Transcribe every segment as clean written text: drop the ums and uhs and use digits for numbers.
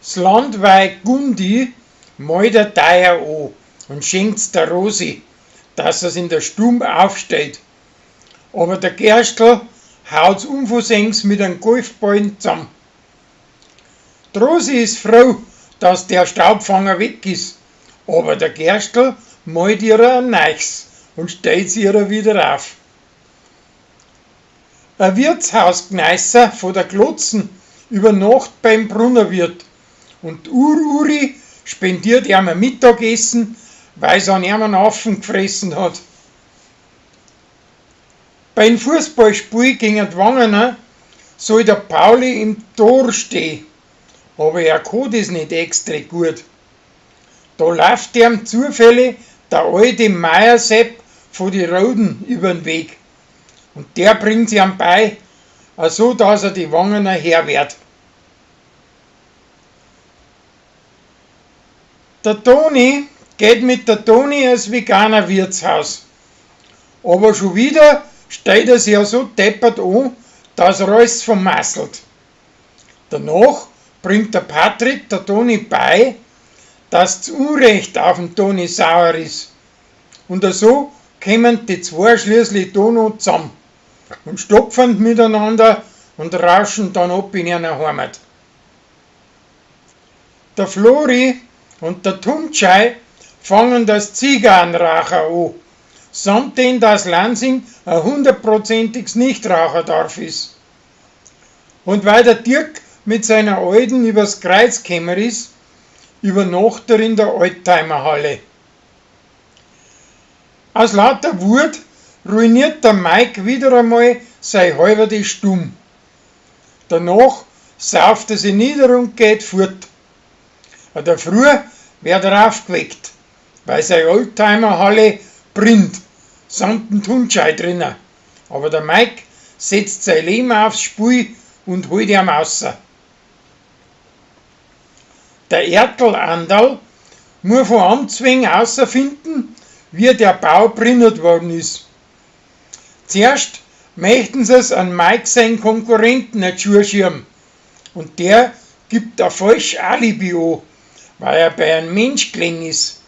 Das Landweih Gundi malt der Teier an und schenkt's der Rosi, dass es in der Stube aufsteht. Aber der Gerstl haut's unversenks mit einem Golfball zusammen. Die Rosi ist froh, dass der Staubfanger weg ist, aber der Gerstl malt ihr ein neues und stellt sie ihr wieder auf. Ein Wirtshausgneißer von der Glotzen übernachtet beim Brunnerwirt und Uri spendiert ihm ein Mittagessen, weil es an ihm einen Affen gefressen hat. Beim Fußballspiel gegen die Wangener soll der Pauli im Tor stehen, aber er kann das nicht extra gut. Da läuft ihm zufällig der alte Meiersepp von die Roden über den Weg und der bringt ihm bei, so dass er die Wangener Herr wird. Der Toni geht mit der Toni ins Veganer Wirtshaus, aber schon wieder stellt er sich ja so deppert an, dass er alles vermasselt. Danach bringt der Patrick der Toni bei, dass zu Unrecht auf den Toni sauer ist. Und so kommen die zwei schließlich da noch zusammen und stopfen miteinander und rauschen dann ab in ihrer Heimat. Der Flori und der Tumtschei fangen das Zigarrenraucher an, samt dem, dass Lansing ein 100%iges Nichtraucherdorf ist. Und weil der Dirk mit seiner Alten übers Kreuz gekommen ist, übernachtet er in der Oldtimerhalle. Aus lauter Wut ruiniert der Mike wieder einmal seine halbe Stumm. Danach sauft er sich nieder und geht fort. In der Früh wird er aufgeweckt, weil seine Oldtimerhalle brennt, samt dem Tunschei drinnen. Aber der Mike setzt sein Leben aufs Spiel und holt ihn raus. Der Ertl-Anderl muss von Amts wegen herausfinden, wie der Bau brennt worden ist. Zuerst möchten sie es an Mike seinen Konkurrenten nicht schurschirmen und der gibt ein falsches Alibi an, weil er bei einem Mensch gelegen ist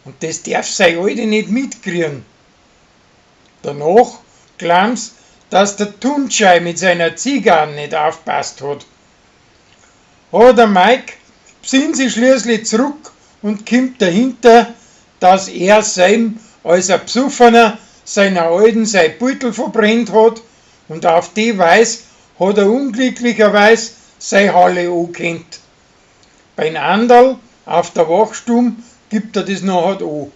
und das darf seine Alte nicht mitkriegen. Danach glauben sie, dass der Tunschei mit seiner Zigarre nicht aufpasst hat. Aber der Mike besinnt sich schließlich zurück und kommt dahinter, dass er sein als ein Psuffener seiner Alten sein Beutel verbrennt hat und auf die Weise hat er unglücklicherweise seine Halle angekennt. Beim Anderl auf der Wachstube gibt er das nachher an.